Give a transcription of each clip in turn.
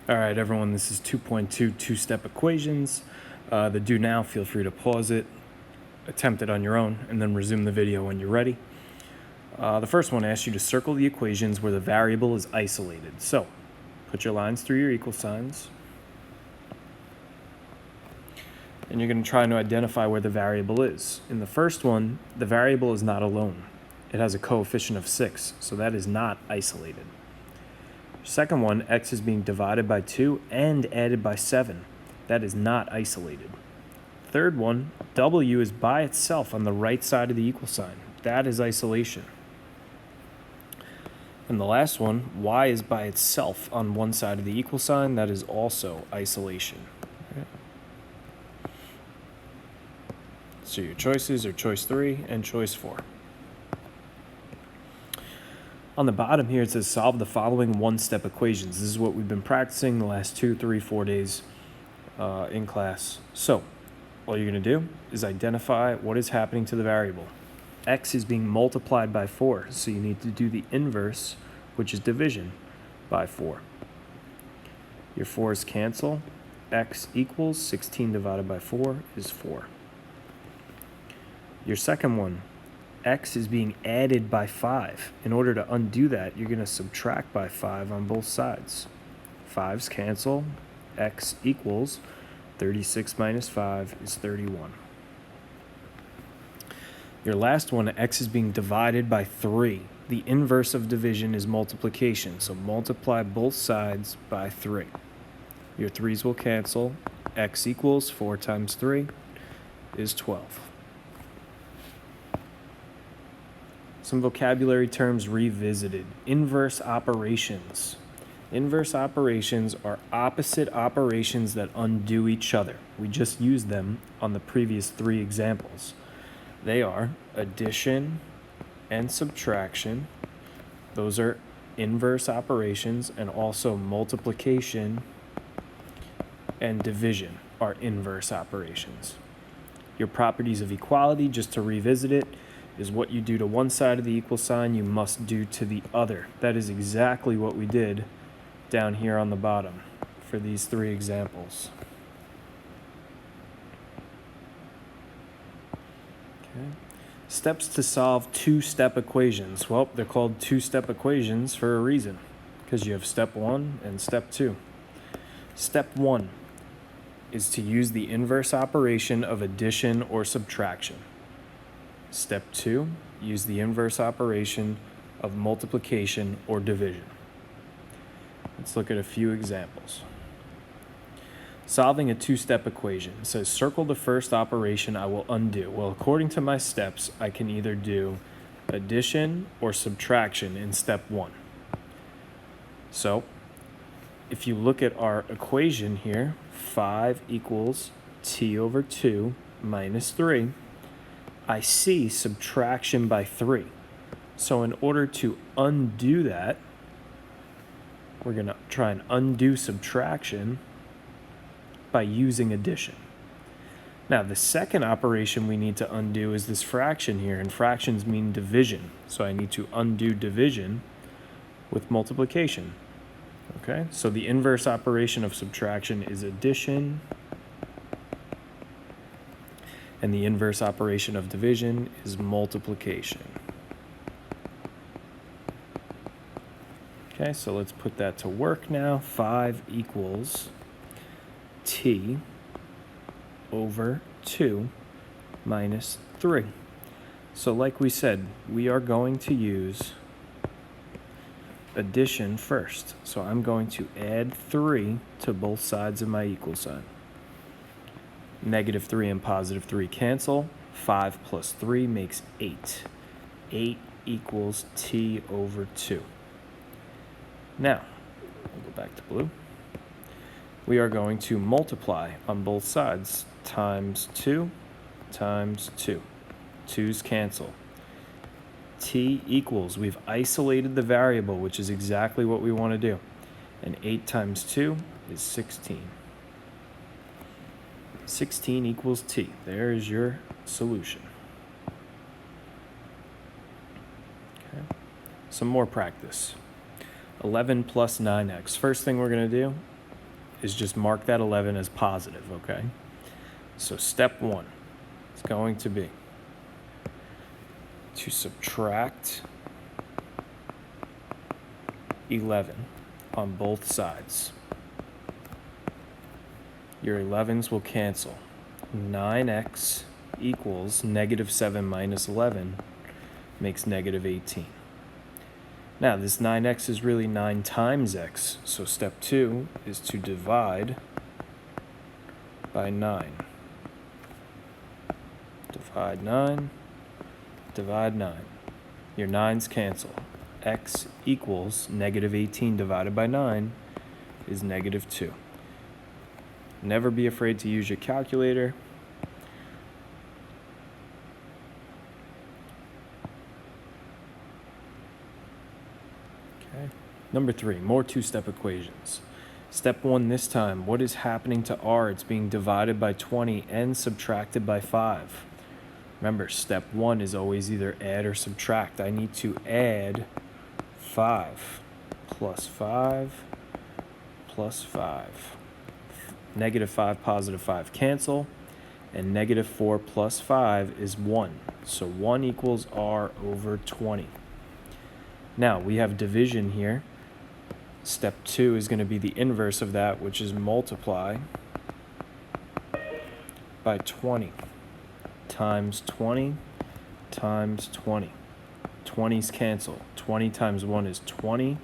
All right, everyone, this is 2.2 two-step equations. The do now, feel free to pause it, attempt it on your own, and then resume the video when you're ready. The first one asks you to circle the equations where the variable is isolated. So, put your lines through your equal signs. And you're going to try to identify where the variable is. In the first one, the variable is not alone. It has a coefficient of 6, so that is not isolated. Second one, x is being divided by 2 and added by 7. That is not isolated. Third one, w is by itself on the right side of the equal sign. That is isolation. And the last one, y is by itself on one side of the equal sign. That is also isolation. Okay. So your choices are choice 3 and choice 4. On the bottom here, it says solve the following one-step equations. This is what we've been practicing the last 2, 3, 4 days in class. So all you're going to do is identify what is happening to the variable. X is being multiplied by 4, so you need to do the inverse, which is division by 4. Your 4's cancel. X equals 16 divided by 4 is 4. Your second one, x is being added by 5. In order to undo that, you're going to subtract by 5 on both sides. 5's cancel. X equals 36 minus 5 is 31. Your last one, x is being divided by 3. The inverse of division is multiplication, so multiply both sides by 3. Your 3's will cancel. X equals 4 times 3 is 12. Some vocabulary terms revisited. Inverse operations. Inverse operations are opposite operations that undo each other. We just used them on the previous 3 examples. They are addition and subtraction. Those are inverse operations, and also multiplication and division are inverse operations. Your properties of equality, just to revisit it, is what you do to one side of the equal sign, you must do to the other. That is exactly what we did down here on the bottom for these 3 examples. Okay. Steps to solve two-step equations. Well, they're called two-step equations for a reason, because you have step 1 and step 2. Step 1 is to use the inverse operation of addition or subtraction. Step 2, use the inverse operation of multiplication or division. Let's look at a few examples. Solving a two-step equation. It says, circle the first operation I will undo. Well, according to my steps, I can either do addition or subtraction in step 1. So, if you look at our equation here, 5 equals t over 2 minus 3. I see subtraction by 3. So in order to undo that, we're going to try and undo subtraction by using addition. Now, the second operation we need to undo is this fraction here, and fractions mean division. So I need to undo division with multiplication. Okay, so the inverse operation of subtraction is addition, and the inverse operation of division is multiplication. Okay, so let's put that to work now. 5 equals t over 2 minus 3. So like we said, we are going to use addition first. So I'm going to add 3 to both sides of my equal sign. Negative 3 and positive 3 cancel. 5 plus 3 makes 8. 8 equals t over 2. Now, we'll go back to blue. We are going to multiply on both sides. Times 2 times 2. 2's cancel. T equals, we've isolated the variable, which is exactly what we want to do. And 8 times 2 is 16. 16 equals t. There is your solution. Okay. Some more practice. 11 plus 9x. First thing we're going to do is just mark that 11 as positive, okay? So step 1 is going to be to subtract 11 on both sides. Your 11s will cancel. 9x equals negative 7 minus 11 makes negative 18. Now, this 9x is really 9 times x, so step 2 is to divide by 9. Divide 9, divide 9. Your 9's cancel. X equals negative 18 divided by 9 is negative 2. Never be afraid to use your calculator. Okay. Number 3, more two-step equations. Step 1 this time, what is happening to r? It's being divided by 20 and subtracted by 5. Remember, step 1 is always either add or subtract. I need to add 5 plus 5 plus 5. Negative 5, positive 5 cancel, and negative 4 plus 5 is 1. So 1 equals r over 20. Now, we have division here. Step 2 is going to be the inverse of that, which is multiply by 20 times 20 times 20. 20's cancel. 20 times 1 is 20,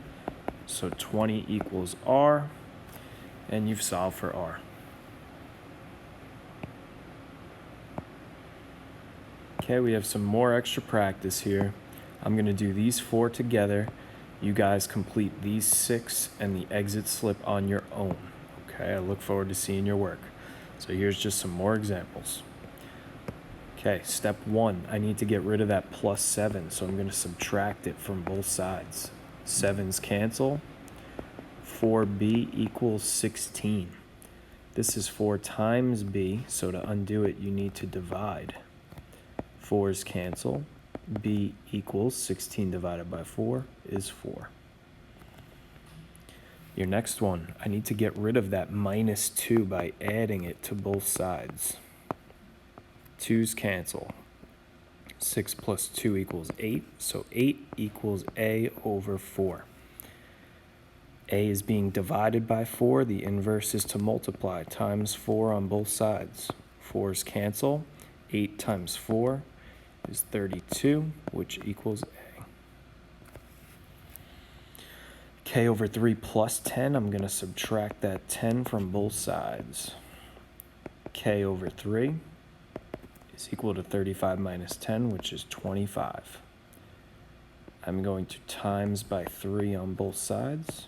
so 20 equals r, and you've solved for r. Okay, we have some more extra practice here. I'm going to do these 4 together. You guys complete these 6 and the exit slip on your own. Okay, I look forward to seeing your work. So here's just some more examples. Okay, step 1, I need to get rid of that plus 7, so I'm going to subtract it from both sides. 7's cancel. 4b equals 16. This is 4 times b, so to undo it, you need to divide. 4's cancel. b equals 16 divided by 4 is 4. Your next one, I need to get rid of that minus 2 by adding it to both sides. 2's cancel. 6 plus 2 equals 8, so 8 equals a over 4. A is being divided by 4. The inverse is to multiply, times 4 on both sides. 4's cancel. 8 times 4 is 32, which equals a. K over 3 plus 10, I'm going to subtract that 10 from both sides. K over 3 is equal to 35 minus 10, which is 25. I'm going to times by 3 on both sides,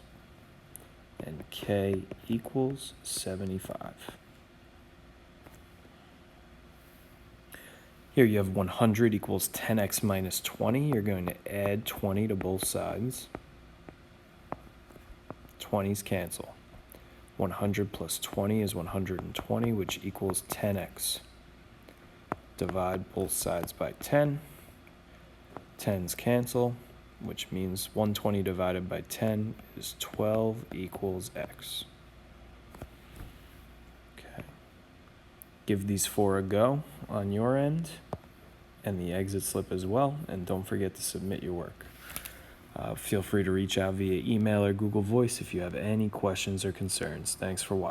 and K equals 75. Here you have 100 equals 10x minus 20. You're going to add 20 to both sides. 20's cancel. 100 plus 20 is 120, which equals 10x. Divide both sides by 10. 10's cancel, which means 120 divided by 10 is 12 equals x. Okay. Give these 4 a go on your end and the exit slip as well, and don't forget to submit your work. Feel free to reach out via email or Google Voice if you have any questions or concerns. Thanks for watching.